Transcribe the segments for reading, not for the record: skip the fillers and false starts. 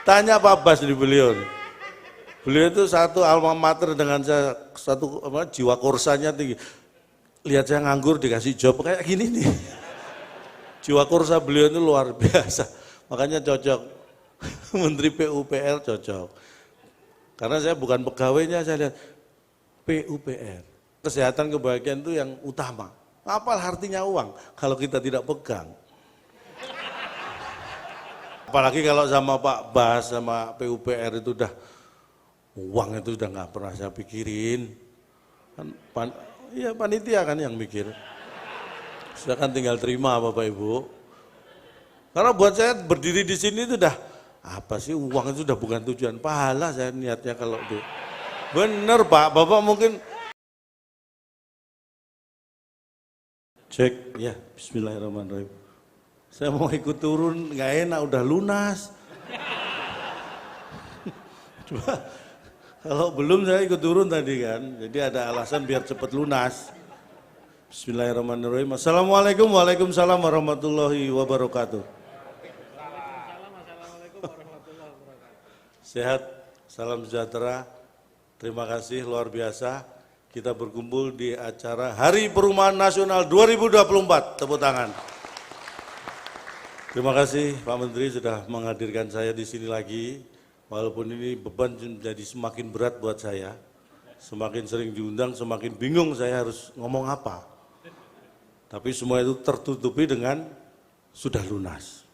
Tanya Pak Bas di beliau. Beliau itu satu alma mater dengan saya, satu jiwa korsanya tinggi. Lihat saya nganggur dikasih job kayak gini nih. Jiwa korsa beliau itu luar biasa. Makanya cocok. Menteri PUPR cocok. Karena saya bukan pegawainya, saya lihat PUPR. Kesehatan kebahagiaan itu yang utama. Apa artinya uang kalau kita tidak pegang? Apalagi kalau sama Pak Bas, sama PUPR itu udah, uang itu udah nggak pernah saya pikirin. Iya panitia kan yang mikir. Saya kan tinggal terima Bapak Ibu. Karena buat saya berdiri di sini itu udah, apa sih uang itu udah bukan tujuan. Pahala saya niatnya kalau itu. Bener Pak, Bapak mungkin. Cek, ya bismillahirrahmanirrahim. Saya mau ikut turun, nggak enak, udah lunas. Coba, kalau belum saya ikut turun tadi kan, jadi ada alasan biar cepat lunas. Bismillahirrahmanirrahim. Assalamualaikum, waalaikumsalam warahmatullahi wabarakatuh. Sehat, salam sejahtera, terima kasih luar biasa. Kita berkumpul di acara Hari Perumahan Nasional 2024, tepuk tangan. Terima kasih Pak Menteri sudah menghadirkan saya di sini lagi. Walaupun ini beban menjadi semakin berat buat saya. Semakin sering diundang, semakin bingung saya harus ngomong apa. Tapi semua itu tertutupi dengan sudah lunas.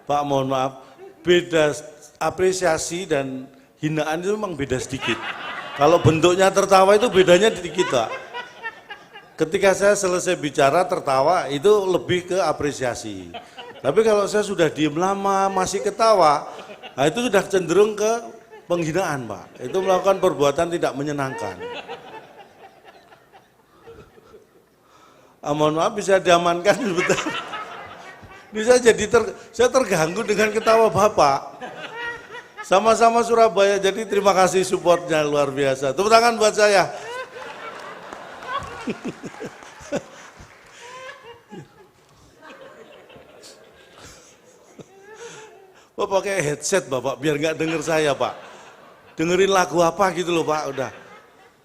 Pak mohon maaf, beda apresiasi dan hinaan itu memang beda sedikit. Kalau bentuknya tertawa itu bedanya sedikit Pak. Ketika saya selesai bicara tertawa itu lebih ke apresiasi. Tapi kalau saya sudah diem lama masih ketawa, nah itu sudah cenderung ke penghinaan Pak. Itu melakukan perbuatan tidak menyenangkan. Mohon maaf bisa diamankan sebentar. Ini saya terganggu dengan ketawa Bapak. Sama-sama Surabaya, jadi terima kasih supportnya luar biasa. Tepuk tangan buat saya. Bapak pakai headset Bapak, biar nggak denger saya Pak. Dengerin lagu apa gitu loh Pak, udah.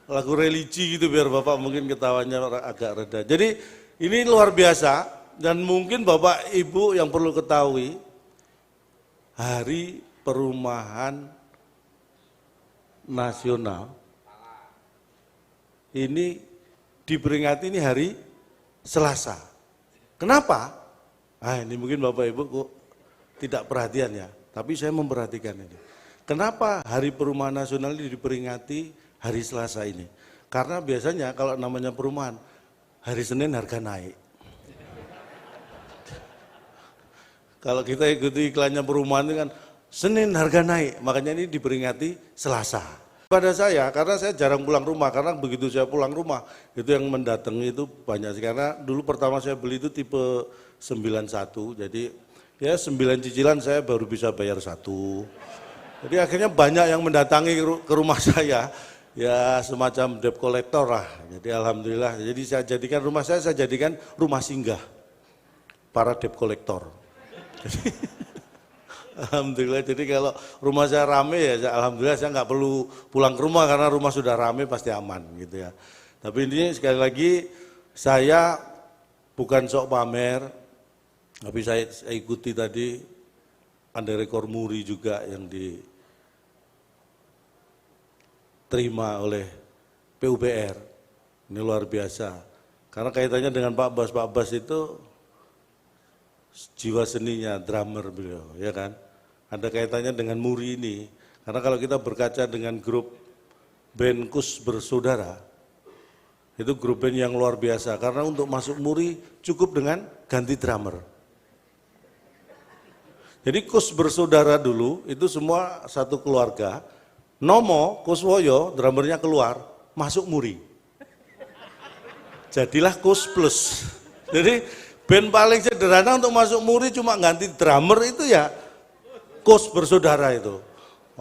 Lagu religi gitu biar Bapak mungkin ketawanya agak reda. Jadi ini luar biasa dan mungkin Bapak Ibu yang perlu ketahui, Hari Perumahan Nasional ini diperingati ini hari Selasa. Kenapa? Ini mungkin Bapak Ibu kok tidak perhatian ya, tapi saya memperhatikan ini. Kenapa Hari Perumahan Nasional ini diperingati hari Selasa ini? Karena biasanya kalau namanya perumahan, hari Senin harga naik. Kalau kita ikuti iklannya perumahan itu kan, Senin harga naik, makanya ini diperingati Selasa. Pada saya, karena saya jarang pulang rumah, karena begitu saya pulang rumah, itu yang mendatangi itu banyak sih. Karena dulu pertama saya beli itu tipe 91, jadi ya 9 cicilan saya baru bisa bayar 1. Jadi akhirnya banyak yang mendatangi ke rumah saya, ya semacam debt collector lah. Jadi alhamdulillah, jadi saya jadikan rumah saya jadikan rumah singgah para debt collector. Alhamdulillah, jadi kalau rumah saya rame ya alhamdulillah saya nggak perlu pulang ke rumah karena rumah sudah rame pasti aman gitu ya. Tapi ini sekali lagi saya bukan sok pamer, tapi saya ikuti tadi ada rekor muri juga yang diterima oleh PUPR. Ini luar biasa, karena kaitannya dengan Pak Bas itu jiwa seninya, drummer beliau, ya kan? Ada kaitannya dengan muri ini, karena kalau kita berkaca dengan grup band Kus Bersaudara, itu grup band yang luar biasa, karena untuk masuk muri cukup dengan ganti drummer. Jadi Kus Bersaudara dulu, itu semua satu keluarga, Nomo, Kuswoyo, drummernya keluar, masuk muri. Jadilah Kus Plus. Jadi band paling sederhana untuk masuk muri cuma ganti drummer itu ya Kus Bersaudara itu.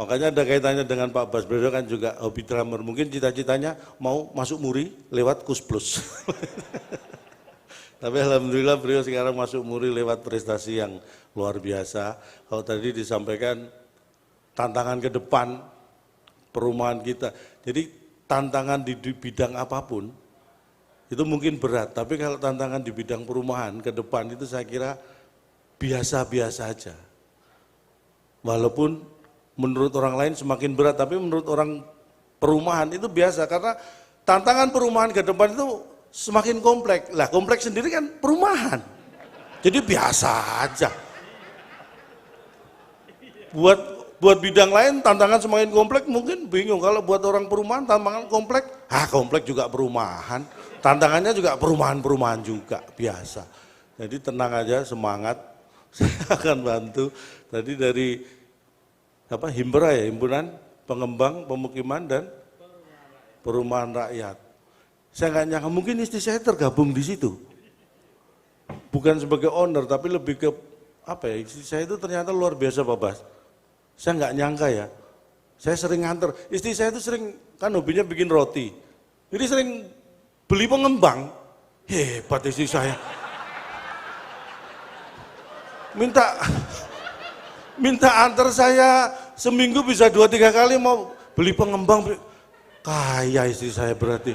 Makanya ada kaitannya dengan Pak Bas, beliau kan juga hobi drummer. Mungkin cita-citanya mau masuk Muri lewat Kus Plus. Tapi alhamdulillah beliau sekarang masuk Muri lewat prestasi yang luar biasa. Kalau tadi disampaikan tantangan ke depan perumahan kita. Jadi tantangan di bidang apapun itu mungkin berat, tapi kalau tantangan di bidang perumahan ke depan itu saya kira biasa-biasa aja. Walaupun menurut orang lain semakin berat, tapi menurut orang perumahan itu biasa, karena tantangan perumahan ke depan itu semakin kompleks. Lah kompleks sendiri kan perumahan, jadi biasa aja. Buat bidang lain tantangan semakin kompleks mungkin bingung, kalau buat orang perumahan tantangan kompleks, kompleks juga perumahan, tantangannya juga perumahan juga, biasa. Jadi tenang aja, semangat, saya akan bantu. Tadi dari Himpera ya, Himpunan Pengembang Pemukiman dan Perumahan Rakyat. Saya nggak nyangka, mungkin istri saya tergabung di situ. Bukan sebagai owner, tapi lebih ke istri saya itu ternyata luar biasa Pak Bas. Saya nggak nyangka ya. Saya sering nganter, istri saya itu sering, kan hobinya bikin roti. Jadi sering beli pengembang. Hebat istri saya. Minta antar saya seminggu bisa 2-3 kali, mau beli pengembang. Kaya istri saya berarti.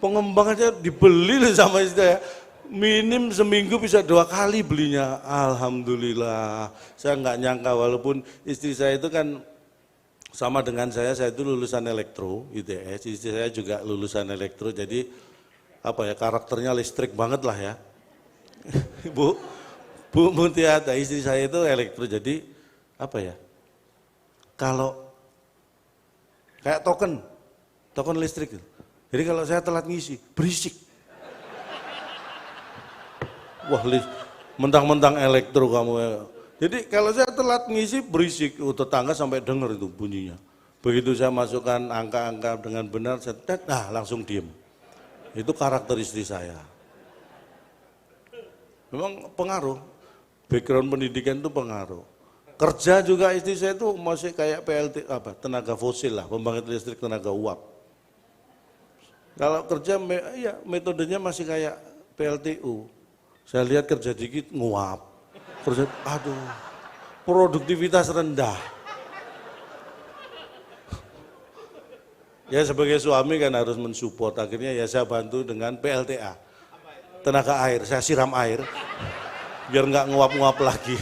Pengembang aja dibeli sama istri saya. Minim seminggu bisa 2 kali belinya. Alhamdulillah. Saya nggak nyangka, walaupun istri saya itu kan sama dengan saya itu lulusan elektro, ITS. Istri saya juga lulusan elektro, jadi karakternya listrik banget lah ya. Bu Muntiada, istri saya itu elektro, jadi kalau kayak token listrik. Jadi kalau saya telat ngisi, berisik. Wah, mentang-mentang elektro kamu. Jadi kalau saya telat ngisi berisik, tetangga sampai dengar itu bunyinya. Begitu saya masukkan angka-angka dengan benar, langsung diem. Itu karakter istri saya. Memang pengaruh. Background pendidikan itu pengaruh. Kerja juga istri saya itu masih kayak PLT, tenaga fosil lah, pembangkit listrik tenaga uap. Kalau kerja, metodenya masih kayak PLTU. Saya lihat kerja dikit nguap, produktivitas rendah. Ya sebagai suami kan harus mensupport, akhirnya ya saya bantu dengan PLTA, tenaga air, saya siram air. Biar nggak nguap-nguap lagi.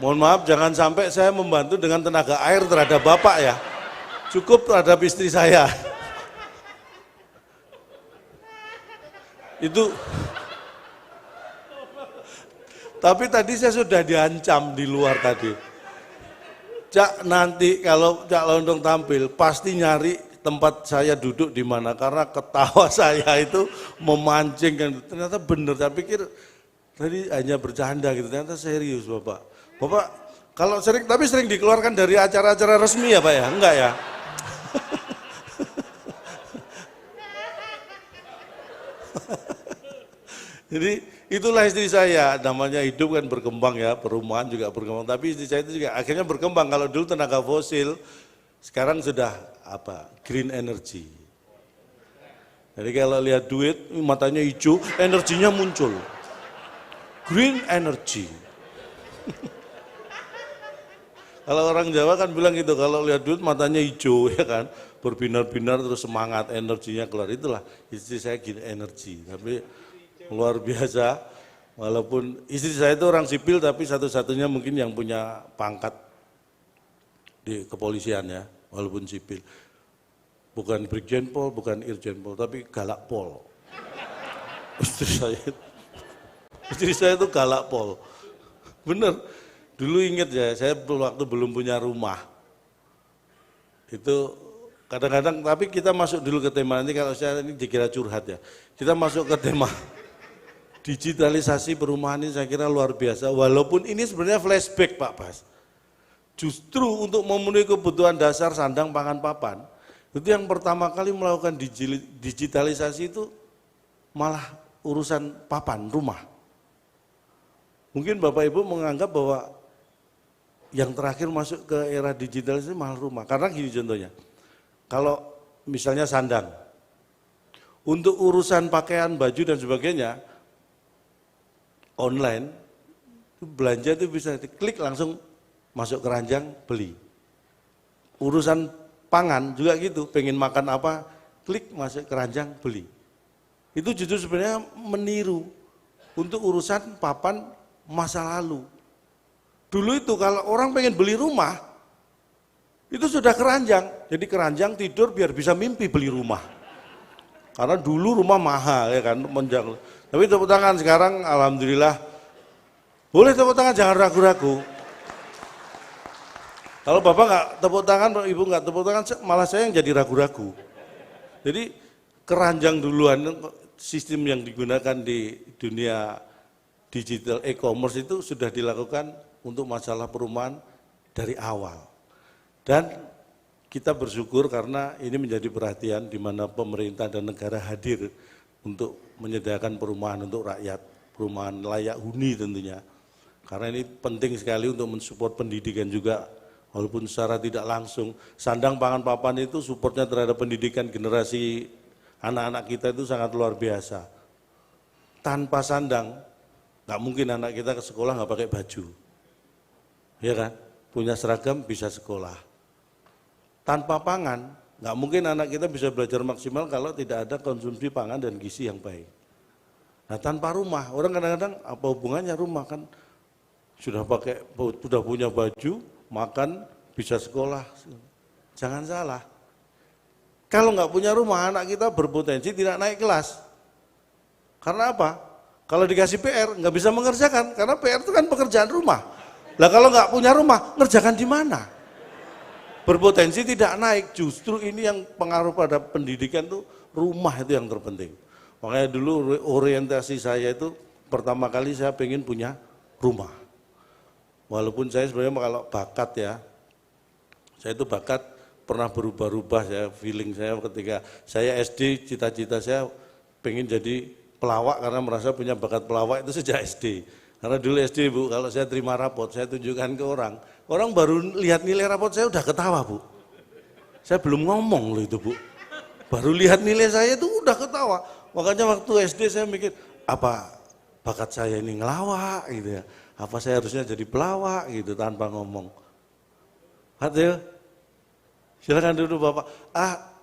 Mohon maaf, jangan sampai saya membantu dengan tenaga air terhadap Bapak ya. Cukup terhadap istri saya. Itu. Tapi tadi saya sudah diancam di luar tadi. Cak, nanti kalau Cak Londong tampil pasti nyari tempat saya duduk di mana, karena ketawa saya itu memancing kan. Ternyata benar, saya pikir tadi hanya bercanda gitu, ternyata serius Bapak. Bapak kalau sering dikeluarkan dari acara-acara resmi ya Pak ya? Enggak ya? Jadi itulah istri saya, namanya hidup kan berkembang ya, perumahan juga berkembang, tapi istri saya itu juga akhirnya berkembang. Kalau dulu tenaga fosil, sekarang sudah green energy. Jadi kalau lihat duit, matanya hijau, energinya muncul. Green energy. Kalau orang Jawa kan bilang gitu, kalau lihat duit matanya hijau ya kan, berbinar-binar terus semangat, energinya keluar. Itulah istri saya green energy, tapi luar biasa. Walaupun istri saya itu orang sipil, tapi satu-satunya mungkin yang punya pangkat di kepolisian ya, walaupun sipil. Bukan Brigjen Pol, bukan Irjen Pol, tapi Galak Pol. Istri saya itu Galak Pol. Bener, dulu inget ya, saya waktu belum punya rumah. Itu kadang-kadang, tapi kita masuk dulu ke tema, nanti kalau saya ini dikira curhat ya. Kita masuk ke tema. Digitalisasi perumahan ini saya kira luar biasa, walaupun ini sebenarnya flashback Pak Bas. Justru untuk memenuhi kebutuhan dasar sandang pangan papan, itu yang pertama kali melakukan digitalisasi itu malah urusan papan, rumah. Mungkin Bapak Ibu menganggap bahwa yang terakhir masuk ke era digital itu malah rumah. Karena gini contohnya, kalau misalnya sandang, untuk urusan pakaian, baju dan sebagainya, online, belanja itu bisa diklik langsung masuk keranjang, beli. Urusan pangan juga gitu, pengen makan apa, klik masuk keranjang, beli. Itu justru sebenarnya meniru untuk urusan papan masa lalu. Dulu itu kalau orang pengen beli rumah, itu sudah keranjang. Jadi keranjang tidur biar bisa mimpi beli rumah. Karena dulu rumah mahal ya kan, menjang. Tapi tepuk tangan sekarang alhamdulillah. Boleh tepuk tangan, jangan ragu-ragu. Kalau Bapak nggak tepuk tangan, Ibu nggak tepuk tangan, malah saya yang jadi ragu-ragu. Jadi keranjang duluan, sistem yang digunakan di dunia digital e-commerce itu sudah dilakukan untuk masalah perumahan dari awal. Dan kita bersyukur karena ini menjadi perhatian di mana pemerintah dan negara hadir untuk menyediakan perumahan untuk rakyat, perumahan layak huni tentunya. Karena ini penting sekali untuk mensupport pendidikan juga, walaupun secara tidak langsung. Sandang pangan papan itu supportnya terhadap pendidikan generasi anak-anak kita itu sangat luar biasa. Tanpa sandang, nggak mungkin anak kita ke sekolah nggak pakai baju. Ya kan? Punya seragam bisa sekolah. Tanpa pangan, nggak mungkin anak kita bisa belajar maksimal kalau tidak ada konsumsi pangan dan gizi yang baik. Nah tanpa rumah, orang kadang-kadang apa hubungannya rumah kan sudah punya baju, makan, bisa sekolah. Jangan salah. Kalau nggak punya rumah, anak kita berpotensi tidak naik kelas. Karena apa? Kalau dikasih PR nggak bisa mengerjakan, karena PR itu kan pekerjaan rumah. Lah kalau nggak punya rumah, ngerjakan di mana? Berpotensi tidak naik, justru ini yang pengaruh pada pendidikan tuh rumah itu yang terpenting. Makanya dulu orientasi saya itu pertama kali saya pengen punya rumah. Walaupun saya sebenarnya kalau bakat ya, saya itu bakat pernah berubah-ubah ya, feeling saya ketika saya SD cita-cita saya pengen jadi pelawak karena merasa punya bakat pelawak itu sejak SD. Karena dulu SD Bu, kalau saya terima rapot, saya tunjukkan ke orang baru lihat nilai rapot saya udah ketawa Bu. Saya belum ngomong loh itu Bu. Baru lihat nilai saya itu udah ketawa. Makanya waktu SD saya mikir, apa bakat saya ini ngelawak gitu ya. Apa saya harusnya jadi pelawak gitu tanpa ngomong. Hadir, silakan duduk Bapak.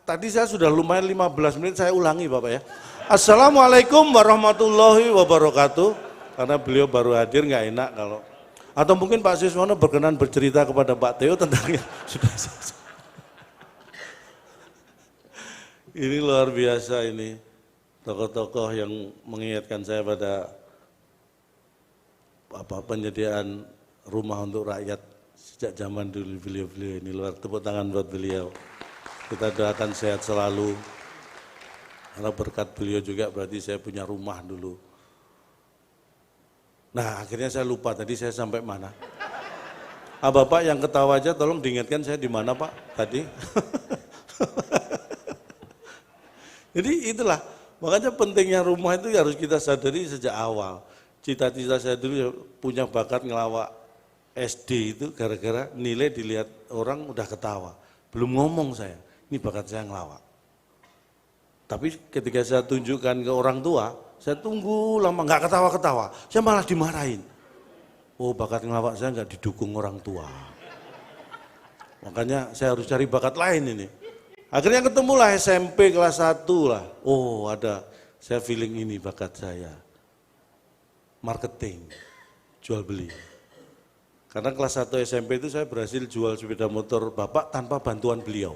Tadi saya sudah lumayan 15 menit, saya ulangi Bapak ya. Assalamualaikum warahmatullahi wabarakatuh. Karena beliau baru hadir nggak enak kalau. Atau mungkin Pak Siswono berkenan bercerita kepada Pak Theo tentangnya. Sudah selesai. Ini luar biasa ini. Tokoh-tokoh yang mengingatkan saya pada penyediaan rumah untuk rakyat sejak zaman dulu beliau-beliau ini. Luar tepuk tangan buat beliau. Kita doakan sehat selalu. Karena berkat beliau juga berarti saya punya rumah dulu. Nah akhirnya saya lupa tadi saya sampai mana. Bapak yang ketawa aja tolong diingatkan saya di mana Pak tadi. Jadi itulah, makanya pentingnya rumah itu harus kita sadari sejak awal. Cita-cita saya dulu punya bakat ngelawak SD itu gara-gara nilai dilihat orang udah ketawa. Belum ngomong saya, ini bakat saya ngelawak. Tapi ketika saya tunjukkan ke orang tua, saya tunggu lama nggak ketawa-ketawa, saya malah dimarahin. Oh bakat ngelawak saya nggak didukung orang tua. Makanya saya harus cari bakat lain ini. Akhirnya ketemulah SMP kelas 1 lah. Oh ada, saya feeling ini bakat saya. Marketing, jual beli. Karena kelas 1 SMP itu saya berhasil jual sepeda motor Bapak tanpa bantuan beliau.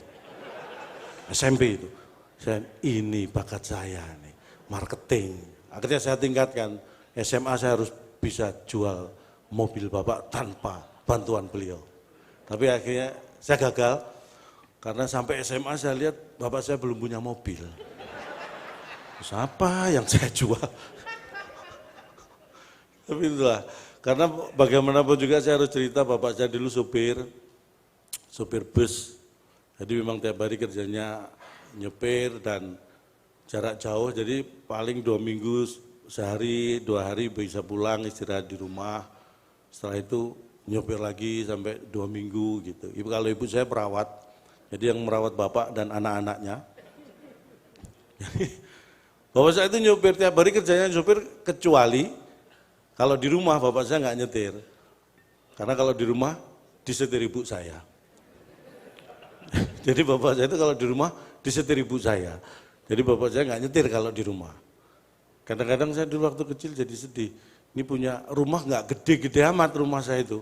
SMP itu. Ini bakat saya nih, marketing. Akhirnya saya tingkatkan, SMA saya harus bisa jual mobil Bapak tanpa bantuan beliau. Tapi akhirnya saya gagal, karena sampai SMA saya lihat Bapak saya belum punya mobil. Terus apa yang saya jual? Tapi itulah, karena bagaimanapun juga saya harus cerita Bapak saya dulu supir bus. Jadi memang tiap hari kerjanya nyepir dan jarak jauh, jadi paling 2 minggu sehari, 2 hari bisa pulang istirahat di rumah. Setelah itu nyopir lagi sampai 2 minggu gitu. Kalau ibu saya perawat, jadi yang merawat bapak dan anak-anaknya. Bapak saya itu nyopir tiap hari kerjanya nyopir, kecuali kalau di rumah bapak saya nggak nyetir. Karena kalau di rumah disetir ibu saya. Jadi bapak saya itu kalau di rumah disetir ibu saya. Jadi bapak saya nggak nyetir kalau di rumah. Kadang-kadang saya dulu waktu kecil jadi sedih. Ini punya rumah nggak gede-gede amat rumah saya itu.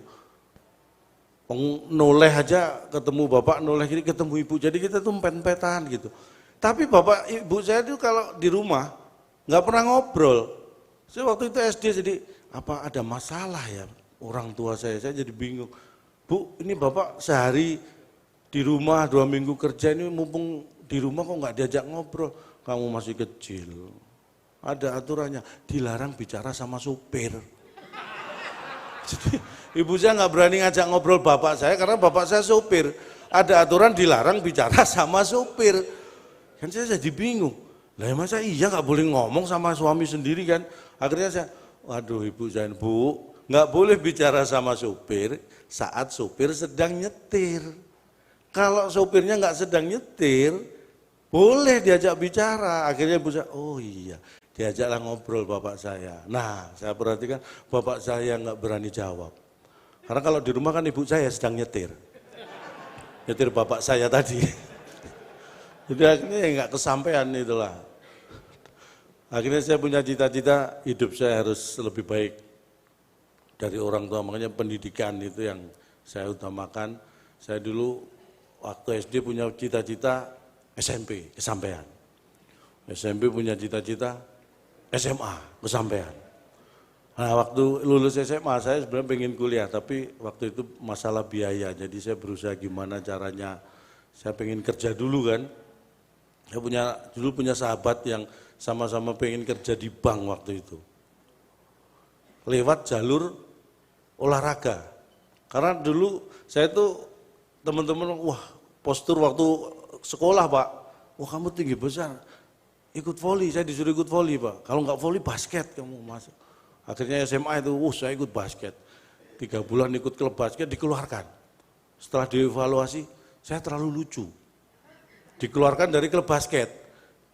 Noleh aja ketemu bapak, noleh kiri ketemu ibu. Jadi kita tuh empet-empetan gitu. Tapi bapak ibu saya itu kalau di rumah nggak pernah ngobrol. Saya waktu itu SD jadi apa ada masalah ya orang tua saya jadi bingung. Bu, ini bapak sehari di rumah 2 minggu kerja ini mumpung di rumah kok nggak diajak ngobrol, kamu masih kecil. Ada aturannya, dilarang bicara sama supir. Jadi ibu saya nggak berani ngajak ngobrol bapak saya karena bapak saya supir. Ada aturan dilarang bicara sama supir. Kan saya jadi bingung. Lah masa iya nggak boleh ngomong sama suami sendiri kan? Akhirnya saya, waduh ibu saya, bu, nggak boleh bicara sama supir saat supir sedang nyetir. Kalau supirnya nggak sedang nyetir, boleh diajak bicara. Akhirnya ibu saya, oh iya, diajaklah ngobrol bapak saya. Nah, saya perhatikan bapak saya nggak berani jawab. Karena kalau di rumah kan ibu saya sedang nyetir. Nyetir bapak saya tadi. Jadi akhirnya nggak kesampaian itulah. Akhirnya saya punya cita-cita hidup saya harus lebih baik dari orang tua. Makanya pendidikan itu yang saya utamakan. Saya dulu waktu SD punya cita-cita SMP, kesampaian. SMP punya cita-cita SMA, kesampaian. Nah waktu lulus SMA saya sebenarnya pengen kuliah, tapi waktu itu masalah biaya. Jadi saya berusaha gimana caranya, saya pengen kerja dulu kan. Saya dulu punya sahabat yang sama-sama pengen kerja di bank waktu itu. Lewat jalur olahraga. Karena dulu saya tuh teman-teman, wah postur waktu sekolah Pak, wah kamu tinggi besar, ikut voli, saya disuruh ikut voli Pak, kalau nggak voli basket kamu masuk. Akhirnya SMA itu, saya ikut basket, 3 bulan ikut klub basket dikeluarkan. Setelah dievaluasi, saya terlalu lucu, dikeluarkan dari klub basket,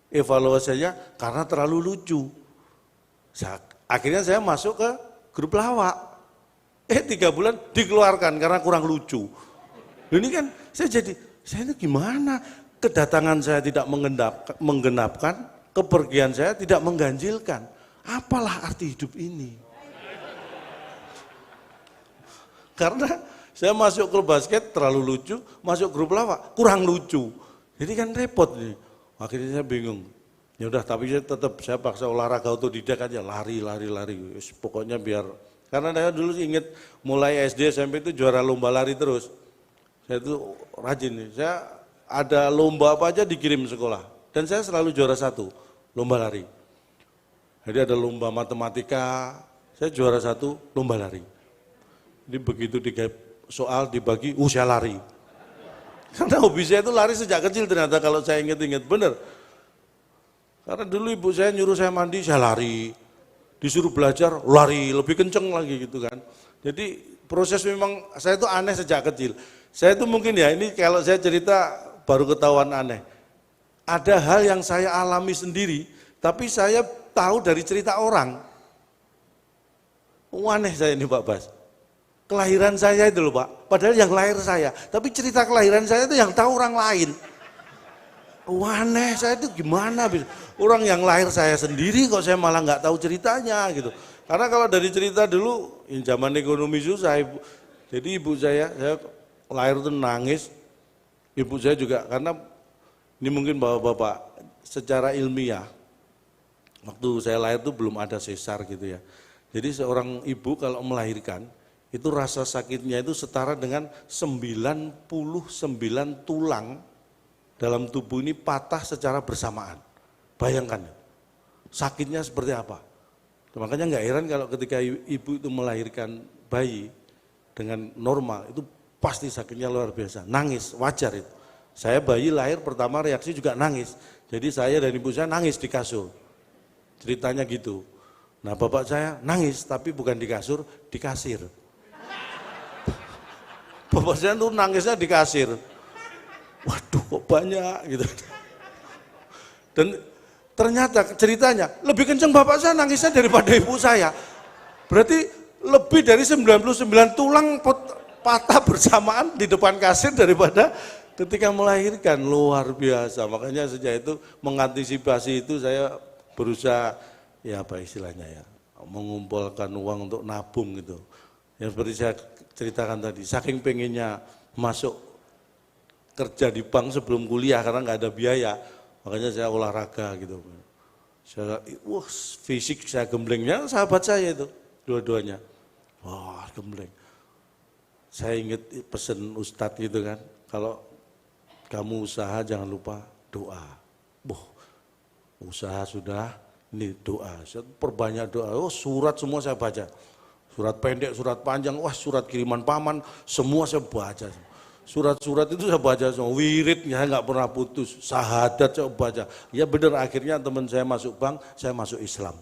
evaluasinya karena terlalu lucu. Akhirnya saya masuk ke grup lawak, 3 bulan dikeluarkan karena kurang lucu. Ini kan saya ini gimana? Kedatangan saya tidak menggenapkan, kepergian saya tidak mengganjilkan. Apalah arti hidup ini? Karena saya masuk klub basket terlalu lucu, masuk grup lawak kurang lucu. Jadi kan repot nih. Akhirnya saya bingung. Ya udah, tapi saya paksa olahraga otodidak aja, lari. Pokoknya biar, karena saya dulu ingat mulai SD SMP itu juara lomba lari terus. Saya itu rajin nih, saya ada lomba apa aja dikirim sekolah. Dan saya selalu juara 1, lomba lari. Jadi ada lomba matematika, saya juara 1, lomba lari. Jadi begitu 3 soal dibagi, saya lari. Karena hobi saya itu lari sejak kecil ternyata kalau saya ingat-ingat, bener. Karena dulu ibu saya nyuruh saya mandi, saya lari. Disuruh belajar, lari, lebih kenceng lagi gitu kan. Jadi proses memang saya itu aneh sejak kecil. Saya itu mungkin ya, ini kalau saya cerita baru ketahuan aneh. Ada hal yang saya alami sendiri, tapi saya tahu dari cerita orang. Aneh saya ini Pak Bas. Kelahiran saya itu loh Pak, padahal yang lahir saya. Tapi cerita kelahiran saya itu yang tahu orang lain. Aneh, saya itu gimana? Orang yang lahir saya sendiri kok saya malah nggak tahu ceritanya gitu. Karena kalau dari cerita dulu, zaman ekonomi susah, jadi ibu saya lahir itu nangis. Ibu saya juga, karena ini mungkin bapak-bapak secara ilmiah, waktu saya lahir itu belum ada sesar gitu ya. Jadi seorang ibu kalau melahirkan, itu rasa sakitnya itu setara dengan 99 tulang dalam tubuh ini patah secara bersamaan. Bayangkan, sakitnya seperti apa. Makanya nggak heran kalau ketika ibu itu melahirkan bayi dengan normal, itu pasti sakitnya luar biasa. Nangis, wajar itu. Saya bayi lahir pertama reaksi juga nangis. Jadi saya dan ibu saya nangis di kasur. Ceritanya gitu. Nah bapak saya nangis tapi bukan di kasur, di kasir. Bapak saya tuh nangisnya di kasir. Waduh kok banyak gitu. Dan ternyata ceritanya lebih kenceng bapak saya nangisnya daripada ibu saya. Berarti lebih dari 99 tulang patah bersamaan di depan kasir daripada ketika melahirkan. Luar biasa. Makanya sejak itu mengantisipasi itu saya berusaha ya apa istilahnya ya, mengumpulkan uang untuk nabung gitu. Yang seperti saya ceritakan tadi, saking pengennya masuk kerja di bank sebelum kuliah karena nggak ada biaya, makanya saya olahraga gitu. Saya, fisik saya gemblengnya sahabat saya itu, dua-duanya. Wah gembleng. Saya ingat pesen Ustadz gitu kan, kalau kamu usaha jangan lupa doa. Usaha sudah, ini doa. Saya perbanyak doa, surat semua saya baca. Surat pendek, surat panjang, surat kiriman paman, semua saya baca. Surat-surat itu saya baca semua, wirid saya nggak pernah putus, syahadat saya baca. Ya benar, akhirnya teman saya masuk bank, saya masuk Islam.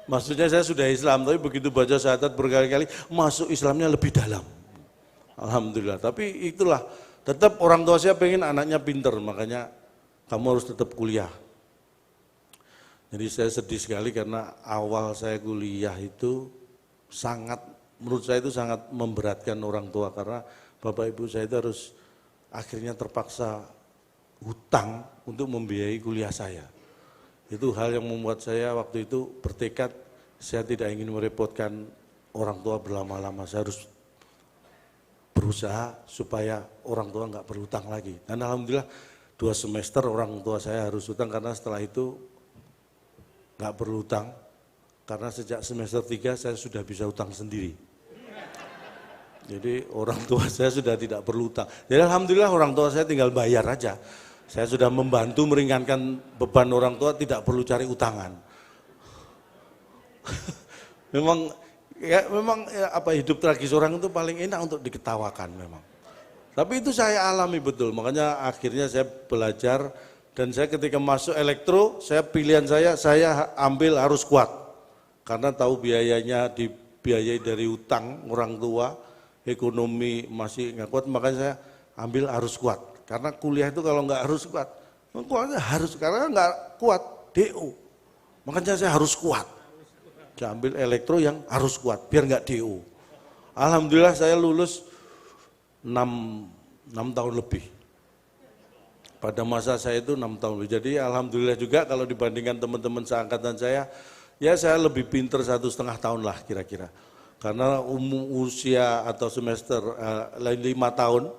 Maksudnya saya sudah Islam, tapi begitu baca syahadat berkali-kali, masuk Islamnya lebih dalam. Alhamdulillah, tapi itulah, tetap orang tua saya pengen anaknya pinter, makanya kamu harus tetap kuliah. Jadi saya sedih sekali karena awal saya kuliah itu menurut saya itu sangat memberatkan orang tua, karena bapak ibu saya itu harus akhirnya terpaksa hutang untuk membiayai kuliah saya. Itu hal yang membuat saya waktu itu bertekad, saya tidak ingin merepotkan orang tua berlama-lama, saya harus berusaha supaya orang tua nggak berhutang lagi. Dan alhamdulillah 2 semester orang tua saya harus hutang, karena setelah itu nggak berhutang, karena sejak semester 3 saya sudah bisa hutang sendiri. Jadi orang tua saya sudah tidak perlu hutang. Jadi alhamdulillah orang tua saya tinggal bayar aja. Saya sudah membantu meringankan beban orang tua, tidak perlu cari utangan. memang hidup tragis orang itu paling enak untuk diketawakan memang. Tapi itu saya alami betul, makanya akhirnya saya belajar. Dan saya ketika masuk elektro, pilihan saya ambil harus kuat. Karena tahu biayanya dibiayai dari utang orang tua, ekonomi masih nggak kuat, makanya saya ambil harus kuat. Karena kuliah itu kalau nggak harus kuat, karena nggak kuat, DO. Makanya saya harus kuat. Saya ambil elektro yang harus kuat, biar nggak DO. Alhamdulillah saya lulus 6 tahun lebih. Pada masa saya itu 6 tahun. Jadi alhamdulillah juga kalau dibandingkan teman-teman seangkatan saya, ya saya lebih pinter 1,5 tahun lah kira-kira. Karena usia atau semester 5 tahun,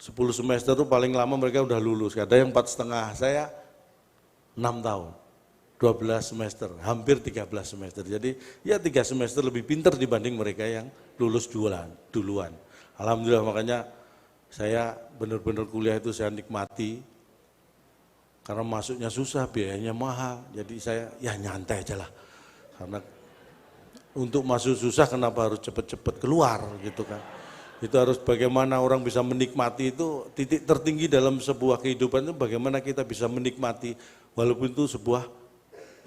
10 semester itu paling lama mereka udah lulus. Ada yang 4,5, saya 6 tahun, 12 semester, hampir 13 semester. Jadi ya 3 semester lebih pinter dibanding mereka yang lulus duluan. Alhamdulillah, makanya saya benar-benar kuliah itu saya nikmati. Karena masuknya susah, biayanya mahal, jadi saya ya nyantai aja lah. Karena untuk masuk susah kenapa harus cepet-cepet keluar gitu kan. Itu harus bagaimana orang bisa menikmati itu, titik tertinggi dalam sebuah kehidupan itu bagaimana kita bisa menikmati walaupun itu sebuah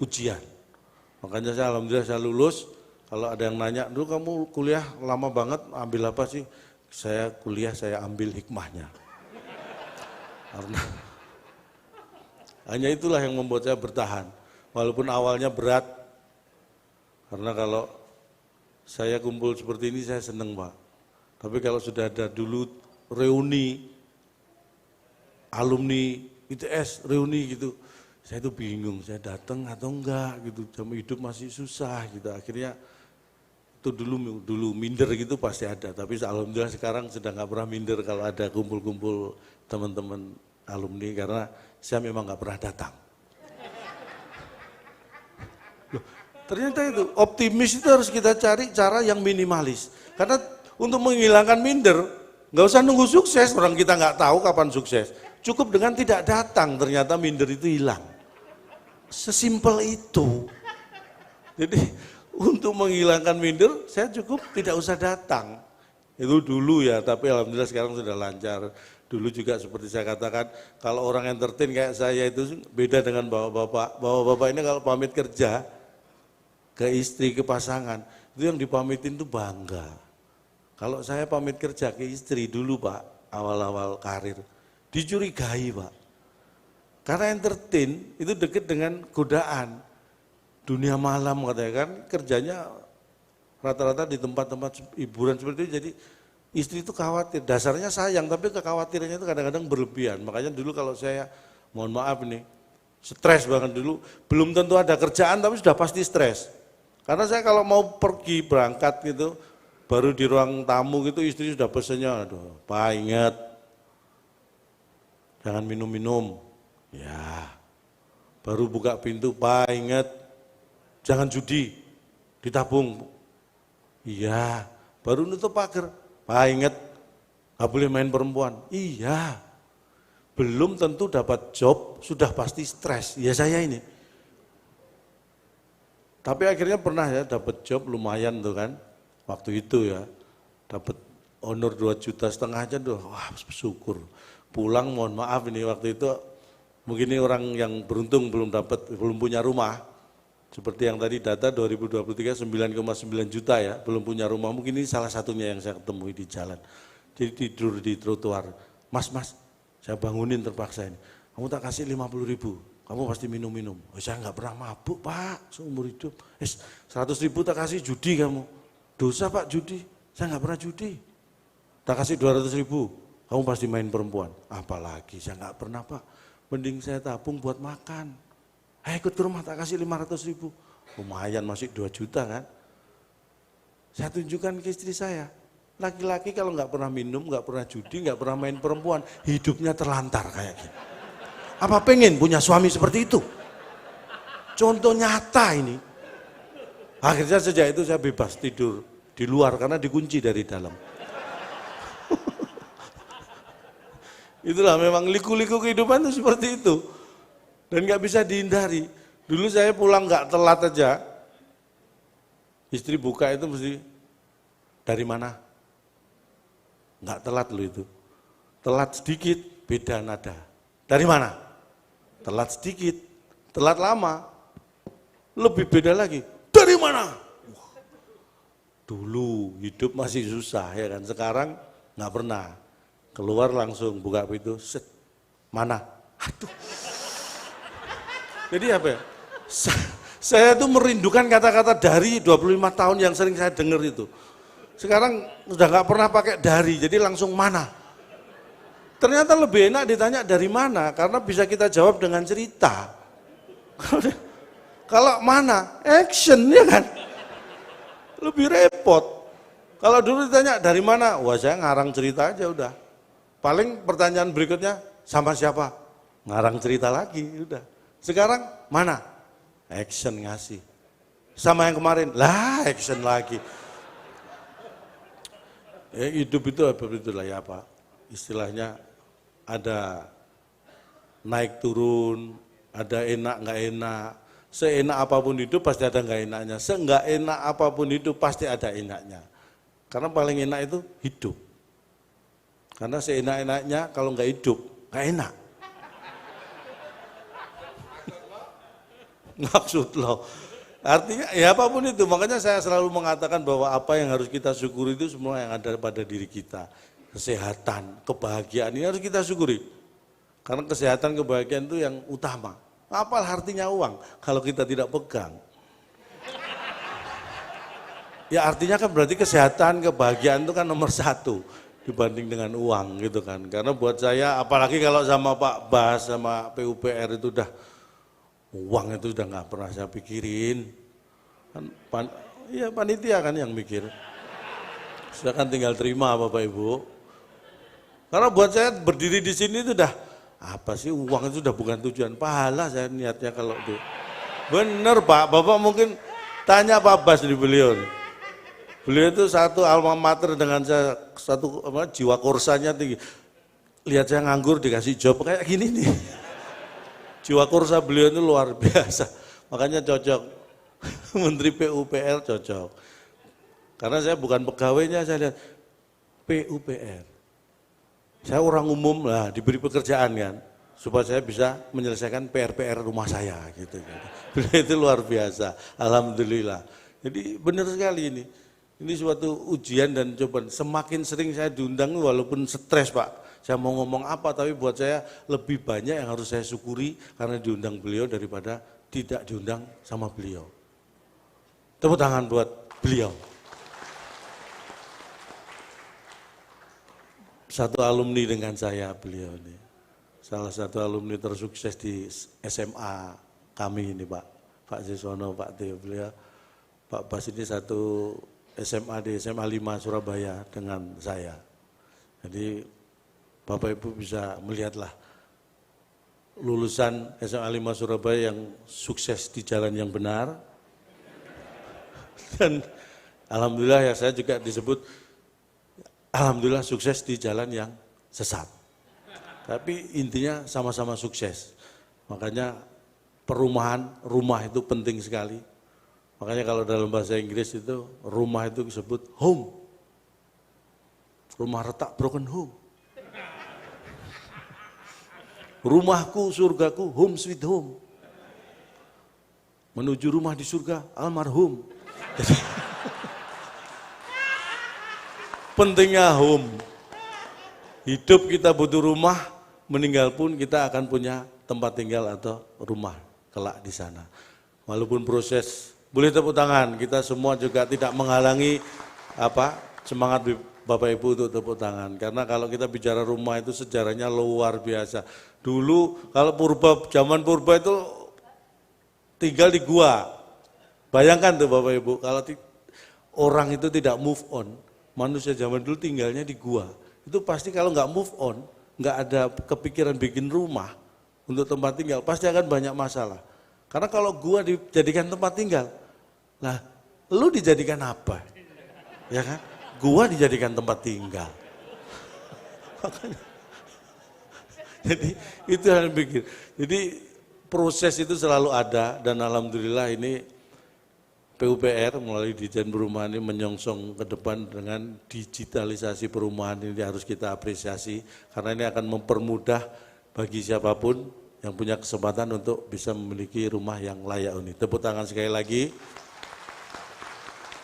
ujian. Makanya saya alhamdulillah saya lulus. Kalau ada yang nanya, dulu kamu kuliah lama banget, ambil apa sih? Saya kuliah, saya ambil hikmahnya. Karena hanya itulah yang membuat saya bertahan, walaupun awalnya berat. Karena kalau saya kumpul seperti ini saya seneng Pak. Tapi kalau sudah ada dulu reuni, alumni ITS reuni gitu, saya itu bingung, saya datang atau enggak gitu, jam hidup masih susah gitu. Akhirnya itu dulu minder gitu pasti ada, tapi alhamdulillah sekarang sudah nggak pernah minder kalau ada kumpul-kumpul teman-teman alumni, karena saya memang nggak pernah datang. Loh, ternyata itu optimis itu harus kita cari cara yang minimalis. Karena untuk menghilangkan minder, nggak usah nunggu sukses, orang kita nggak tahu kapan sukses. Cukup dengan tidak datang, ternyata minder itu hilang. Sesimpel itu. Jadi untuk menghilangkan minder, saya cukup tidak usah datang. Itu dulu ya, tapi alhamdulillah sekarang sudah lancar. Dulu juga seperti saya katakan, kalau orang entertain kayak saya itu beda dengan bapak-bapak. Bapak-bapak ini kalau pamit kerja ke istri, ke pasangan, itu yang dipamitin tuh bangga. Kalau saya pamit kerja ke istri dulu Pak, awal-awal karir, dicurigai Pak. Karena entertain itu dekat dengan godaan. Dunia malam katanya kan, kerjanya rata-rata di tempat-tempat hiburan seperti itu, jadi istri itu khawatir, dasarnya sayang, tapi kekhawatirannya itu kadang-kadang berlebihan. Makanya dulu kalau saya, mohon maaf nih, stres banget dulu, belum tentu ada kerjaan tapi sudah pasti stres. Karena saya kalau mau pergi, berangkat gitu, baru di ruang tamu gitu istri sudah pesennya, aduh Pak ingat, jangan minum-minum. Ya, baru buka pintu, Pak ingat, jangan judi, ditabung. Iya, baru nutup pagar. Pak ingat, gak boleh main perempuan. Iya, belum tentu dapat job, sudah pasti stres. Ya saya ini. Tapi akhirnya pernah ya dapat job lumayan tuh kan, waktu itu ya. Dapat honor 2,5 juta aja tuh, wah bersyukur. Pulang mohon maaf ini waktu itu, mungkin ini orang yang beruntung belum punya rumah. Seperti yang tadi data 2023 9,9 juta ya, belum punya rumah, mungkin ini salah satunya yang saya temui di jalan. Jadi tidur di trotoar, mas, saya bangunin terpaksa ini, kamu tak kasih 50.000, kamu pasti minum-minum. Oh, saya nggak pernah mabuk Pak, seumur hidup. 100.000 tak kasih judi kamu, dosa Pak judi, saya nggak pernah judi. Tak kasih 200.000, kamu pasti main perempuan. Apalagi saya nggak pernah Pak, mending saya tabung buat makan. Ikut ke rumah tak kasih 500.000, lumayan masih 2 juta kan. Saya tunjukkan ke istri saya, laki-laki kalau nggak pernah minum, nggak pernah judi, nggak pernah main perempuan, hidupnya terlantar kayak gini. Apa pengen punya suami seperti itu? Contoh nyata ini. Akhirnya sejak itu saya bebas tidur di luar karena dikunci dari dalam. Itulah memang liku-liku kehidupan itu seperti itu. Dan nggak bisa dihindari. Dulu saya pulang nggak telat aja, istri buka itu mesti dari mana? Nggak telat loh itu. Telat sedikit beda nada. Dari mana? Telat sedikit, telat lama, lebih beda lagi. Dari mana? Wah, dulu hidup masih susah ya kan. Sekarang nggak pernah. Keluar langsung buka pintu, set. Mana? Aduh. Jadi apa ya? Saya tuh merindukan kata-kata dari 25 tahun yang sering saya dengar itu. Sekarang udah nggak pernah pakai dari, jadi langsung mana. Ternyata lebih enak ditanya dari mana, karena bisa kita jawab dengan cerita. Kalau mana, action ya kan. Lebih repot. Kalau dulu ditanya dari mana, wah saya ngarang cerita aja udah. Paling pertanyaan berikutnya, sama siapa? Ngarang cerita lagi, udah. Sekarang mana? Action ngasih. Sama yang kemarin, lah action lagi. Hidup itu begitulah ya Pak. Istilahnya ada naik turun, ada enak nggak enak. Seenak apapun hidup pasti ada nggak enaknya. Seenggak enak apapun hidup pasti ada enaknya. Karena paling enak itu hidup. Karena seenak-enaknya kalau nggak hidup, nggak enak. Maksud lo, artinya ya apapun itu, makanya saya selalu mengatakan bahwa apa yang harus kita syukuri itu semua yang ada pada diri kita. Kesehatan, kebahagiaan ini harus kita syukuri. Karena kesehatan, kebahagiaan itu yang utama. Apa artinya uang kalau kita tidak pegang? Ya artinya kan berarti kesehatan, kebahagiaan itu kan nomor 1 dibanding dengan uang gitu kan. Karena buat saya, apalagi kalau sama Pak Bas, sama PUPR itu udah, uang itu sudah nggak pernah saya pikirin. Iya panitia kan yang mikir. Silakan tinggal terima Bapak Ibu. Karena buat saya berdiri di sini itu udah, apa sih uang itu udah bukan tujuan. Pahala saya niatnya kalau itu. Bener Pak, Bapak mungkin tanya Pak Bas di beliau. Beliau itu satu alma mater dengan saya, satu jiwa korsanya tinggi. Lihat saya nganggur dikasih job kayak gini nih. Jiwa kursa beliau itu luar biasa, makanya cocok, Menteri PUPR cocok. Karena saya bukan pegawainya, saya lihat PUPR. Saya orang umum lah, diberi pekerjaan kan, supaya saya bisa menyelesaikan PR-PR rumah saya gitu. Beliau itu luar biasa, alhamdulillah. Jadi benar sekali ini. Ini suatu ujian dan cobaan. Semakin sering saya diundang walaupun stres Pak. Saya mau ngomong apa tapi buat saya lebih banyak yang harus saya syukuri karena diundang beliau daripada tidak diundang sama beliau. Tepuk tangan buat beliau. Satu alumni dengan saya beliau ini. Salah satu alumni tersukses di SMA kami ini Pak Sisono, Pak Teo, beliau. Pak Bas ini satu SMA di SMA 5 Surabaya dengan saya. Jadi Bapak Ibu bisa melihatlah lulusan SMA 5 Surabaya yang sukses di jalan yang benar. Dan alhamdulillah ya saya juga disebut alhamdulillah sukses di jalan yang sesat. Tapi intinya sama-sama sukses. Makanya perumahan, rumah itu penting sekali. Makanya kalau dalam bahasa Inggris itu rumah itu disebut home. Rumah retak broken home. Rumahku, surgaku, home sweet home. Menuju rumah di surga, almarhum. Jadi, pentingnya home. Hidup kita butuh rumah, meninggal pun kita akan punya tempat tinggal atau rumah kelak di sana. Walaupun proses, boleh tepuk tangan, kita semua juga tidak menghalangi semangat Bapak Ibu untuk tepuk tangan. Karena kalau kita bicara rumah itu sejarahnya luar biasa. Dulu kalau zaman purba itu tinggal di gua. Bayangkan tuh Bapak Ibu, kalau orang itu tidak move on, manusia zaman dulu tinggalnya di gua. Itu pasti kalau nggak move on, nggak ada kepikiran bikin rumah untuk tempat tinggal, pasti akan banyak masalah. Karena kalau gua dijadikan tempat tinggal, nah lu dijadikan apa? Ya kan? Gua dijadikan tempat tinggal. Jadi itu yang pikir. Jadi proses itu selalu ada dan alhamdulillah ini PUPR melalui Ditjen Perumahan ini menyongsong ke depan dengan digitalisasi perumahan ini harus kita apresiasi karena ini akan mempermudah bagi siapapun yang punya kesempatan untuk bisa memiliki rumah yang layak huni. Tepuk tangan sekali lagi.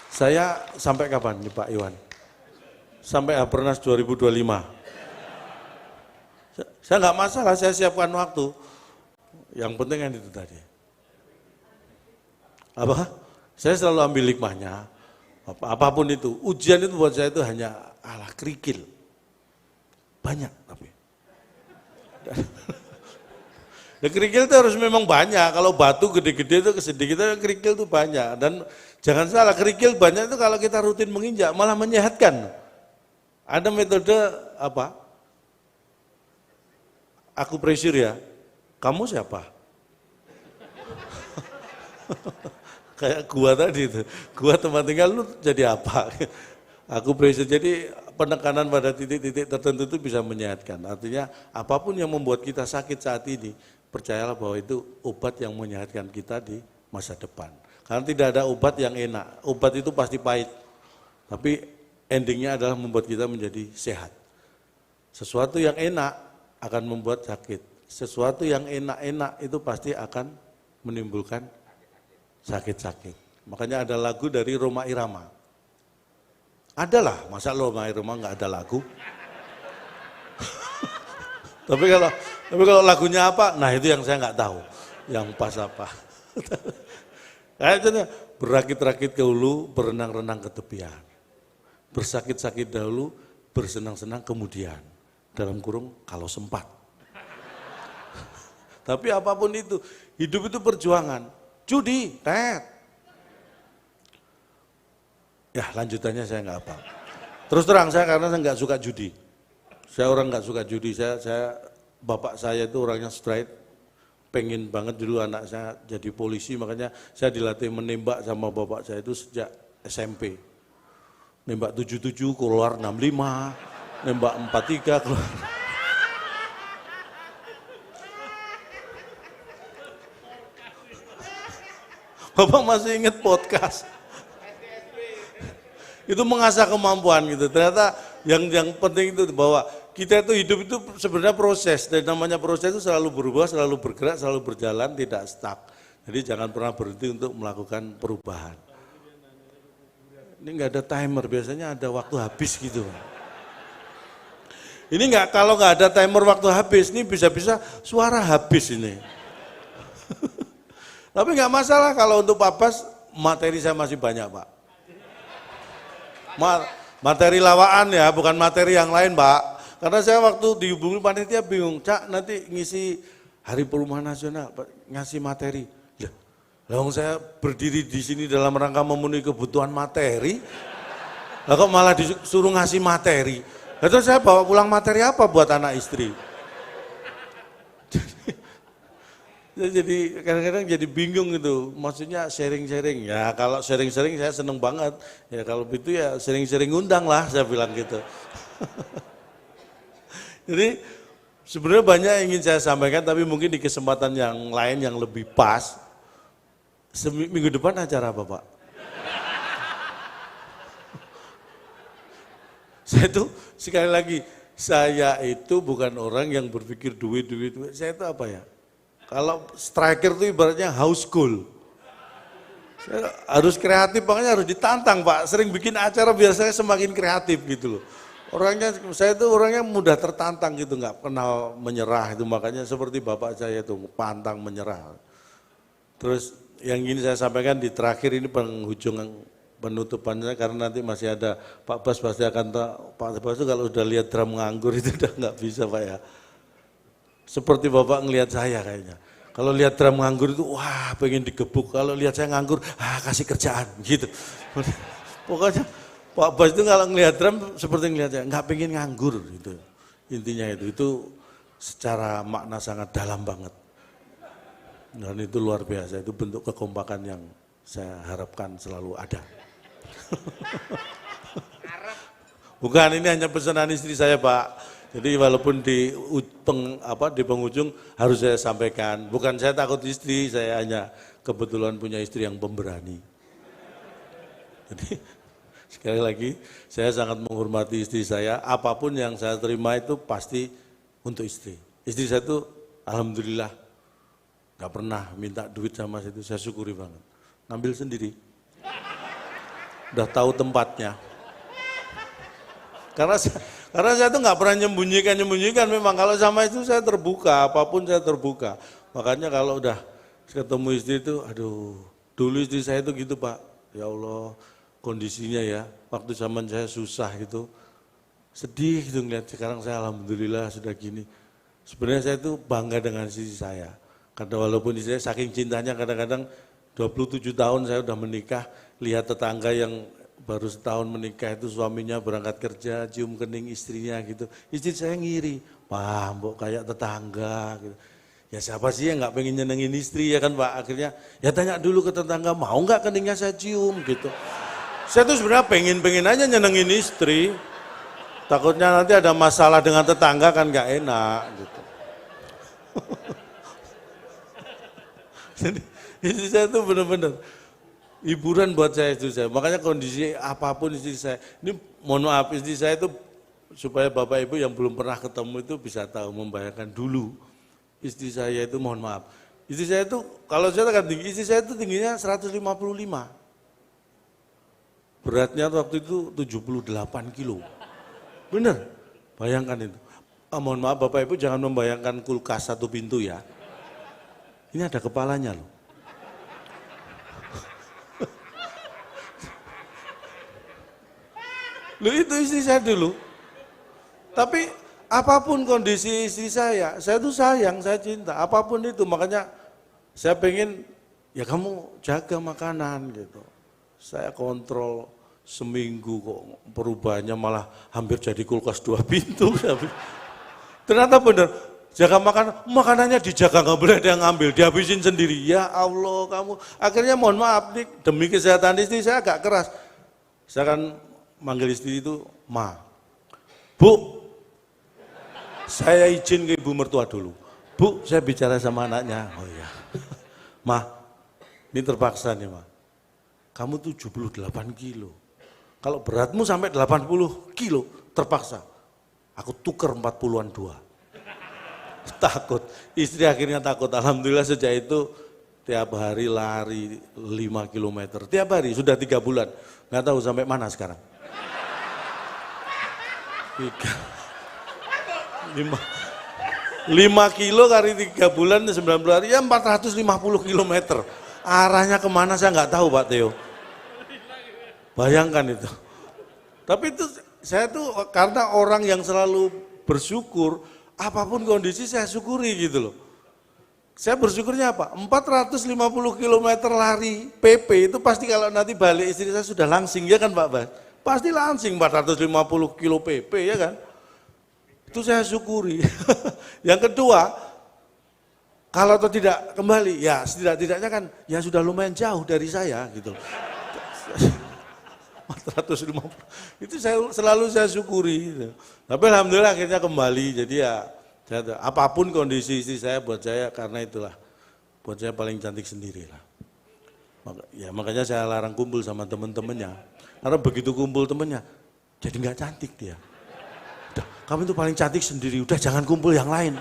Saya sampai kapan nih Pak Iwan? Sampai Habernas 2025. Saya nggak masalah, saya siapkan waktu. Yang penting kan itu tadi. Apa? Saya selalu ambil hikmahnya. Apapun itu, ujian itu buat saya itu hanya kerikil. Banyak tapi. Ya, kerikil itu harus memang banyak, kalau batu gede-gede itu sedikit, kerikil itu banyak. Dan jangan salah, kerikil banyak itu kalau kita rutin menginjak malah menyehatkan. Ada metode akupresur ya, kamu siapa? Kayak gua tadi itu, gua tempat tinggal lu jadi apa? Akupresur, jadi penekanan pada titik-titik tertentu itu bisa menyehatkan. Artinya apapun yang membuat kita sakit saat ini, percayalah bahwa itu obat yang menyehatkan kita di masa depan. Karena tidak ada obat yang enak, obat itu pasti pahit. Tapi endingnya adalah membuat kita menjadi sehat. Sesuatu yang enak akan membuat sakit. Sesuatu yang enak-enak itu pasti akan menimbulkan sakit-sakit. Makanya ada lagu dari Rhoma Irama. Adalah, masa Rhoma Irama nggak ada lagu? Tapi kalau lagunya apa? Nah itu yang saya nggak tahu. Yang pas apa? Kayaknya berakit-rakit ke hulu, berenang-renang ke tepian. Bersakit-sakit dahulu, bersenang-senang kemudian. Dalam kurung kalau sempat. Tapi apapun itu, hidup itu perjuangan. Judi, Ya lanjutannya saya nggak apa. Terus terang saya karena saya nggak suka judi. Saya orang nggak suka judi. Bapak saya itu orangnya straight. Pengen banget dulu anak saya jadi polisi, makanya saya dilatih menembak sama bapak saya itu sejak SMP. Nembak 77 keluar 65, nembak 43 keluar. Bapak masih ingat podcast. Itu mengasah kemampuan gitu. Ternyata yang penting itu bahwa kita itu hidup itu sebenarnya proses, dan namanya proses itu selalu berubah, selalu bergerak, selalu berjalan, tidak stuck. Jadi jangan pernah berhenti untuk melakukan perubahan. Ini nggak ada timer, biasanya ada waktu habis gitu. Ini nggak, kalau nggak ada timer waktu habis, ini bisa-bisa suara habis ini. Tapi nggak masalah kalau untuk Pak Bas, materi saya masih banyak Pak. Materi lawaan ya, bukan materi yang lain Pak. Karena saya waktu dihubungi panitia bingung, Cak nanti ngisi Hari Perumahan Nasional, ngasih materi. Lah saya berdiri di sini dalam rangka memenuhi kebutuhan materi, lah kok malah disuruh ngasih materi. Lalu saya bawa pulang materi apa buat anak istri? Jadi kadang-kadang jadi bingung gitu, maksudnya sharing-sharing. Ya kalau sharing-sharing saya seneng banget, ya kalau itu ya sering-sering undang lah saya bilang gitu. Jadi sebenarnya banyak yang ingin saya sampaikan, tapi mungkin di kesempatan yang lain yang lebih pas. Minggu depan acara apa Pak? Saya itu sekali lagi, saya itu bukan orang yang berpikir duit. Saya itu apa ya? Kalau striker itu ibaratnya house goal. Saya harus kreatif, makanya harus ditantang Pak. Sering bikin acara biar saya semakin kreatif gitu loh. Saya itu orangnya mudah tertantang gitu, nggak kenal menyerah itu, makanya seperti bapak saya itu pantang menyerah. Terus yang ingin saya sampaikan di terakhir ini penghujung penutupannya, karena nanti masih ada Pak Bas pasti akan tahu. Pak Bas itu kalau udah lihat drum nganggur itu udah nggak bisa Pak ya. Seperti bapak ngelihat saya kayaknya. Kalau lihat drum nganggur itu wah pengen digebuk. Kalau lihat saya nganggur, kasih kerjaan gitu. Pokoknya Pak Bas itu kalau ngelihat drum seperti ngelihat saya, nggak pengen nganggur gitu. Intinya itu secara makna sangat dalam banget. Dan itu luar biasa, itu bentuk kekompakan yang saya harapkan selalu ada. Bukan, ini hanya pesanan istri saya Pak. Jadi walaupun di penghujung harus saya sampaikan, bukan saya takut istri, saya hanya kebetulan punya istri yang pemberani. Jadi sekali lagi, saya sangat menghormati istri saya, apapun yang saya terima itu pasti untuk istri. Istri saya itu alhamdulillah nggak pernah minta duit sama saya, itu saya syukuri banget. Ngambil sendiri. Udah tahu tempatnya. Karena saya tuh nggak pernah nyembunyikan, memang kalau sama itu saya terbuka, apapun saya terbuka. Makanya kalau udah ketemu istri itu, aduh, dulu istri saya itu gitu Pak, ya Allah, kondisinya ya, waktu zaman saya susah gitu, sedih gitu ngeliat, sekarang saya alhamdulillah sudah gini. Sebenarnya saya itu bangga dengan istri saya, karena walaupun istri saya saking cintanya, kadang-kadang 27 tahun saya udah menikah, lihat tetangga yang baru setahun menikah itu suaminya berangkat kerja, cium kening istrinya gitu. Istri saya ngiri, Pak, mbok kayak tetangga gitu. Ya siapa sih yang nggak pengen nyenengin istri ya kan Pak, akhirnya ya tanya dulu ke tetangga, mau nggak keningnya saya cium gitu. Saya tuh sebenarnya pengen aja nyenengin istri, takutnya nanti ada masalah dengan tetangga kan nggak enak gitu. Jadi istri saya tuh bener-bener hiburan buat saya istri saya, makanya kondisi apapun istri saya, ini mohon maaf istri saya itu supaya Bapak Ibu yang belum pernah ketemu itu bisa tahu, membayangkan dulu istri saya itu mohon maaf, istri saya itu kalau saya katakan tinggi, istri saya itu tingginya 155, beratnya waktu itu 78 kilo, bener, bayangkan itu. Mohon maaf Bapak Ibu jangan membayangkan kulkas satu pintu ya, ini ada kepalanya loh. Loh itu istri saya dulu. Tapi apapun kondisi istri saya tuh sayang, saya cinta, apapun itu. Makanya saya pengen, ya kamu jaga makanan gitu. Saya kontrol seminggu kok perubahannya malah hampir jadi kulkas 2 pintu. Ternyata benar, jaga makanannya dijaga, nggak boleh ada yang ngambil, dihabisin sendiri. Ya Allah kamu, akhirnya mohon maaf nih, demi kesehatan istri saya agak keras. Saya kan manggil istri itu, Ma, Bu, saya izin ke ibu mertua dulu. Bu, saya bicara sama anaknya. Oh iya, Ma, ini terpaksa nih Ma, kamu 78 kilo. Kalau beratmu sampai 80 kilo, terpaksa. Aku tuker 40-an 2. Takut, istri akhirnya takut. Alhamdulillah sejak itu tiap hari lari 5 kilometer. Tiap hari, sudah 3 bulan. Nggak tahu sampai mana sekarang. 5 kilo kali 3 bulan 90 hari, ya 450 kilometer. Arahnya kemana saya nggak tahu Pak Theo. Bayangkan itu. Tapi itu saya tuh karena orang yang selalu bersyukur, apapun kondisi saya syukuri gitu loh. Saya bersyukurnya apa? 450 km lari PP itu pasti kalau nanti balik istri saya sudah langsing, ya kan Pak Bas? Pasti langsing 450 kilo PP, ya kan? Itu saya syukuri. Yang kedua, kalau atau tidak kembali, ya setidak-tidaknya kan ya sudah lumayan jauh dari saya gitu. 450, itu selalu saya syukuri. Gitu. Tapi alhamdulillah akhirnya kembali, jadi ya apapun kondisi istri saya buat saya, karena itulah buat saya paling cantik sendiri lah. Ya makanya saya larang kumpul sama temen-temennya, karena begitu kumpul temennya, jadi nggak cantik dia. Udah, kamu itu paling cantik sendiri, udah jangan kumpul yang lain.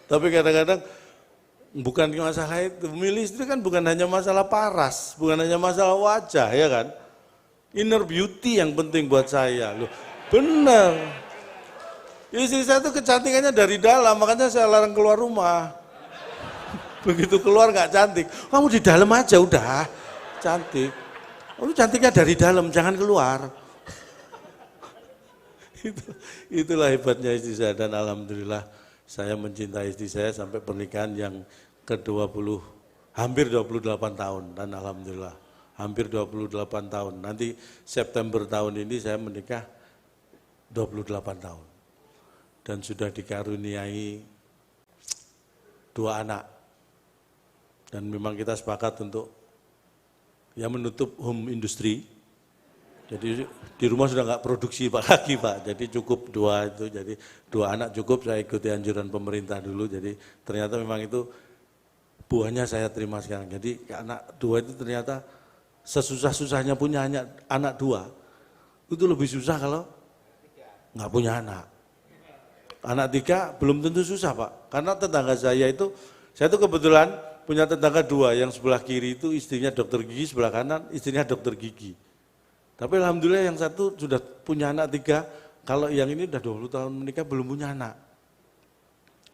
Tapi kadang-kadang bukan masalah itu, memilih istri kan bukan hanya masalah paras, bukan hanya masalah wajah, ya kan? Inner beauty yang penting buat saya, loh. Benar. Istri saya tuh kecantikannya dari dalam, makanya saya larang keluar rumah. Begitu keluar nggak cantik, kamu di dalam aja udah cantik. Kamu cantiknya dari dalam, jangan keluar. Itulah hebatnya istri saya, dan alhamdulillah saya mencintai istri saya sampai pernikahan yang ke-20, hampir 28 tahun, dan alhamdulillah hampir 28 tahun. Nanti September tahun ini saya menikah 28 tahun. Dan sudah dikaruniai 2 anak. Dan memang kita sepakat untuk ya menutup home industry. Jadi di rumah sudah nggak produksi lagi Pak, jadi cukup 2 itu, jadi 2 anak cukup, saya ikuti anjuran pemerintah dulu, jadi ternyata memang itu buahnya saya terima sekarang. Jadi anak 2 itu ternyata sesusah-susahnya punya anak 2, itu lebih susah kalau nggak punya anak. Anak 3 belum tentu susah Pak, karena tetangga saya itu kebetulan punya tetangga 2, yang sebelah kiri itu istrinya dokter gigi, sebelah kanan istrinya dokter gigi. Tapi alhamdulillah yang satu sudah punya anak 3, kalau yang ini udah 20 tahun menikah belum punya anak.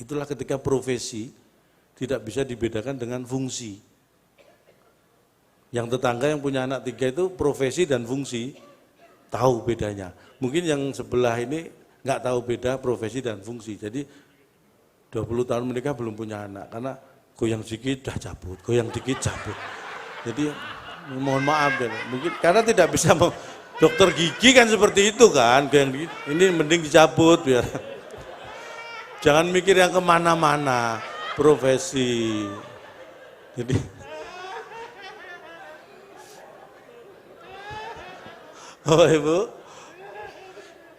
Itulah ketika profesi tidak bisa dibedakan dengan fungsi. Yang tetangga yang punya anak 3 itu profesi dan fungsi tahu bedanya. Mungkin yang sebelah ini nggak tahu beda profesi dan fungsi. Jadi 20 tahun menikah belum punya anak, karena goyang dikit dah cabut, goyang dikit cabut. Jadi mohon maaf ya, mungkin karena tidak bisa dokter gigi kan seperti itu kan, ini mending dicabut biar jangan mikir yang kemana-mana, profesi. Jadi Bapak Ibu,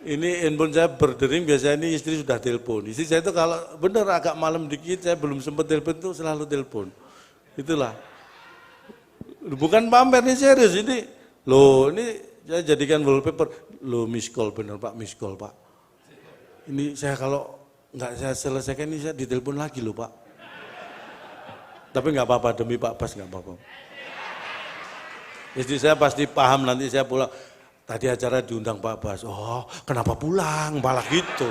ini handphone saya berdering, biasanya ini istri sudah telepon. Istri saya itu kalau benar agak malam dikit, saya belum sempat telepon itu selalu telepon. Itulah. Bukan pamer, ini serius ini. Loh, ini saya jadikan wallpaper. Loh, miss call, bener Pak, miss call Pak. Ini saya kalau nggak saya selesaikan ini saya ditelepon lagi loh Pak. Tapi nggak apa-apa, demi Pak Bas nggak apa-apa. Istri saya pasti paham, nanti saya pulang. Tadi acara diundang Pak Bas. Oh, kenapa pulang? Malah gitu.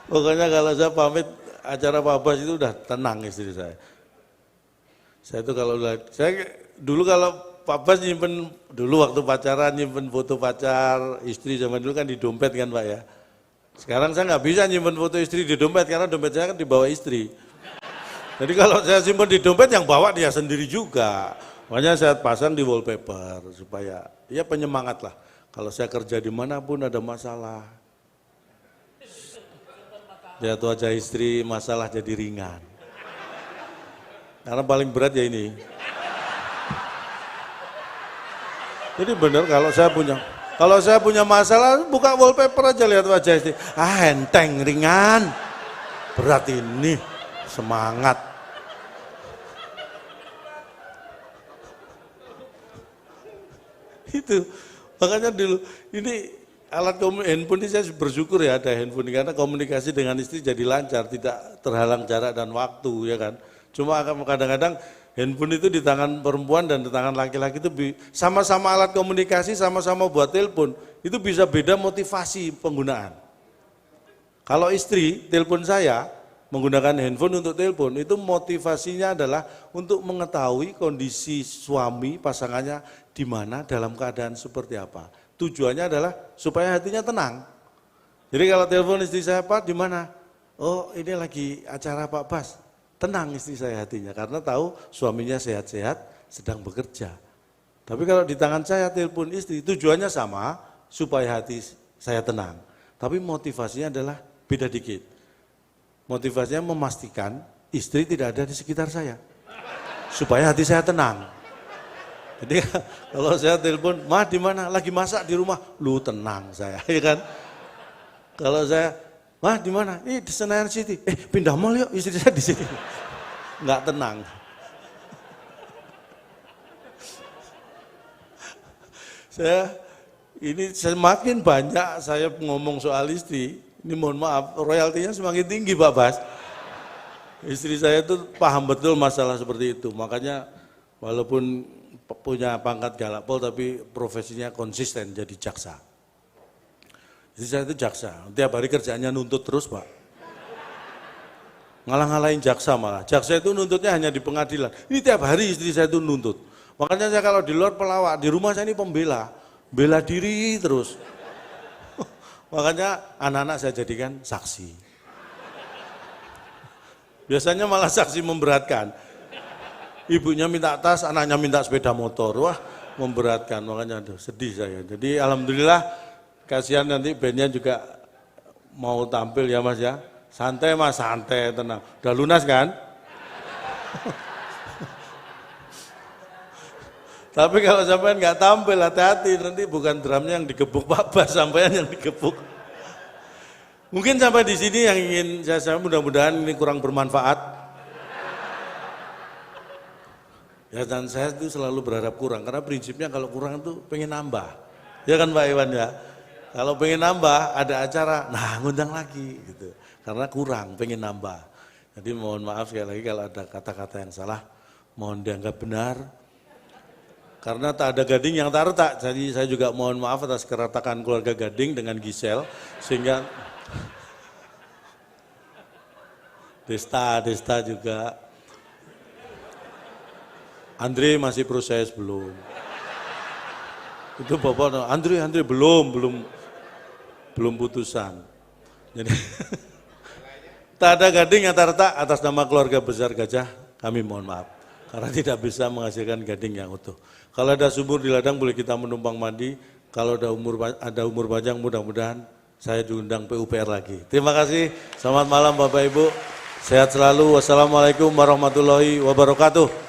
Pokoknya kalau saya pamit acara Pak Bas itu udah tenang istri saya. Saya itu dulu kalau Pak Bas nyimpen, dulu waktu pacaran nyimpen foto pacar, istri zaman dulu kan di dompet kan Pak ya. Sekarang saya nggak bisa nyimpen foto istri di dompet, karena dompet saya kan dibawa istri. Jadi kalau saya simpen di dompet, yang bawa dia sendiri juga. Makanya saya pasang di wallpaper supaya ya penyemangat lah. Kalau saya kerja dimanapun ada masalah, lihat wajah istri, masalah jadi ringan. Karena paling berat ya ini. Jadi benar kalau saya punya masalah, buka wallpaper aja, lihat wajah istri. Ah, enteng, ringan. Berat ini, semangat. Itu makanya dulu ini alat handphone ini saya bersyukur ya ada handphone ini, karena komunikasi dengan istri jadi lancar, tidak terhalang jarak dan waktu ya kan. Cuma kadang-kadang handphone itu di tangan perempuan dan di tangan laki-laki itu sama-sama alat komunikasi, sama-sama buat telepon, itu bisa beda motivasi penggunaan. Kalau istri telepon saya menggunakan handphone untuk telepon, itu motivasinya adalah untuk mengetahui kondisi suami pasangannya di mana, dalam keadaan seperti apa. Tujuannya adalah supaya hatinya tenang. Jadi kalau telepon istri saya, Pak di mana? Oh ini lagi acara Pak Bas. Tenang istri saya hatinya karena tahu suaminya sehat-sehat sedang bekerja. Tapi kalau di tangan saya telepon istri, tujuannya sama supaya hati saya tenang. Tapi motivasinya adalah beda dikit. Motivasinya memastikan istri tidak ada di sekitar saya. Supaya hati saya tenang. Jadi kalau saya telepon, "Ma di mana? Lagi masak di rumah." Lu tenang saya, ya kan? Kalau saya, "Ma di mana?" "Di Senayan City." Pindah mall yuk, istri saya di sini. Enggak tenang. Ini semakin banyak saya ngomong soal istri, ini mohon maaf, royaltinya semakin tinggi Pak Bas. Istri saya tuh paham betul masalah seperti itu, makanya walaupun punya pangkat galakpol tapi profesinya konsisten jadi jaksa. Istri saya itu jaksa, tiap hari kerjaannya nuntut terus Pak. Ngalah-ngalahin jaksa malah, jaksa itu nuntutnya hanya di pengadilan. Ini tiap hari istri saya itu nuntut. Makanya saya kalau di luar pelawak, di rumah saya ini pembela, bela diri terus. Makanya anak-anak saya jadikan saksi. Biasanya malah saksi memberatkan. Ibunya minta tas, anaknya minta sepeda motor. Wah, memberatkan. Makanya aduh, sedih saya. Jadi alhamdulillah kasihan nanti bandnya juga mau tampil ya Mas ya. Santai Mas, santai, tenang. Udah lunas kan? Tapi kalau sampean nggak tampil, hati-hati nanti bukan drumnya yang digebuk Pak Bas, sampean yang digebuk. Mungkin sampai di sini yang ingin saya mudah-mudahan ini kurang bermanfaat. Ya dan saya itu selalu berharap kurang, karena prinsipnya kalau kurang itu pengen nambah. Ya kan Pak Iwan ya? Kalau pengen nambah ada acara, nah ngundang lagi gitu. Karena kurang, pengen nambah. Jadi mohon maaf sekali lagi kalau ada kata-kata yang salah, mohon dianggap benar. Karena tak ada gading yang tak retak, jadi saya juga mohon maaf atas keretakan keluarga Gading dengan Gisel, sehingga Desta juga, Andre masih proses belum. Itu Bapak, Andre belum putusan. Jadi tak ada gading yang tak retak, atas nama keluarga besar Gajah, kami mohon maaf. Karena tidak bisa menghasilkan gading yang utuh. Kalau ada sumur di ladang boleh kita menumpang mandi. Kalau ada umur panjang mudah-mudahan saya diundang PUPR lagi. Terima kasih. Selamat malam Bapak Ibu. Sehat selalu. Wassalamualaikum warahmatullahi wabarakatuh.